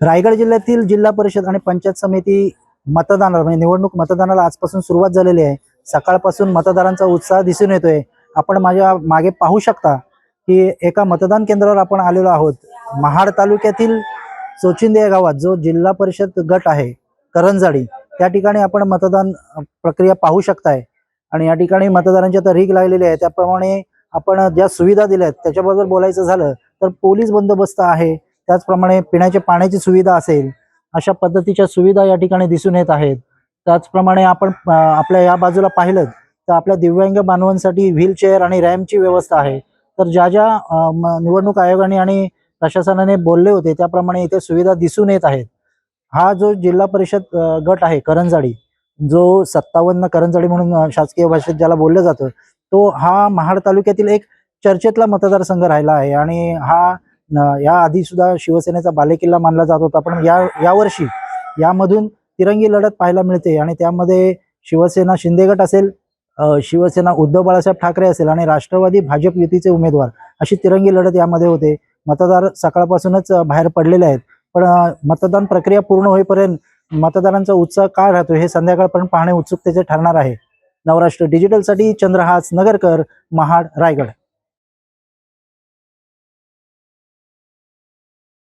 रायगड जिल्ह्यातील जिल्हा परिषद आणि पंचायत समिती मतदानाला म्हणजे निवडणूक मतदानाला आजपासून सुरुवात झालेली आहे। सकाळपासून मतदारांचा उत्साह दिसून येतोय। आपण माझ्या मागे पाहू शकता की एका मतदान केंद्रावर आपण आलेलो आहोत। महाड तालुक्यातील चोचिंदे या गावात जो जिल्हा परिषद गट आहे करंजाडी, त्या ठिकाणी आपण मतदान प्रक्रिया पाहू शकताय। आणि या ठिकाणी मतदारांची आता रीग लागलेली आहे। त्याप्रमाणे आपण ज्या सुविधा दिल्या आहेत त्याच्याबद्दल बोलायचं झालं तर पोलीस बंदोबस्त आहे, त्याचप्रमाणे पिण्याच्या पाण्याची सुविधा असेल, अशा पद्धतीच्या सुविधा या ठिकाणी दिसून येत आहेत। त्याचप्रमाणे आपण आपल्या या बाजूला पाहिलं तर आपल्या दिव्यांग बांधवांसाठी व्हीलचेअर आणि रॅम्पची व्यवस्था आहे। तर ज्या ज्या निवडणूक आयोगाने आणि प्रशासनाने बोलले होते त्याप्रमाणे इथे सुविधा दिसून येत आहेत। हा जो जिल्हा परिषद गट आहे करंजाडी, जो 57 करंजाडी म्हणून शासकीय भाषेत ज्याला बोललं जातं, तो हा महाड तालुक्यातील एक चर्चेतला मतदारसंघ राहिला आहे। आणि हा या आधी सुद्धा शिवसेनेचा बालेकिल्ला मानला जात होता, पण यावर्षी यामधून तिरंगी लढत पाहायला मिळते। आणि त्यामध्ये शिवसेना शिंदे गट असेल, शिवसेना उद्धव बाळासाहेब ठाकरे असेल आणि राष्ट्रवादी भाजप युतीचे उमेदवार, अशी तिरंगी लढत यामध्ये होते। मतदार सकाळपासूनच बाहेर पडलेले आहेत, पण मतदान प्रक्रिया पूर्ण होईपर्यंत मतदारांचा उत्साह काय राहतो हे संध्याकाळपर्यंत पाहणे उत्सुकतेचे ठरणार आहे। नवराष्ट्र डिजिटलसाठी चंद्रहास नगरकर, महाड, रायगड।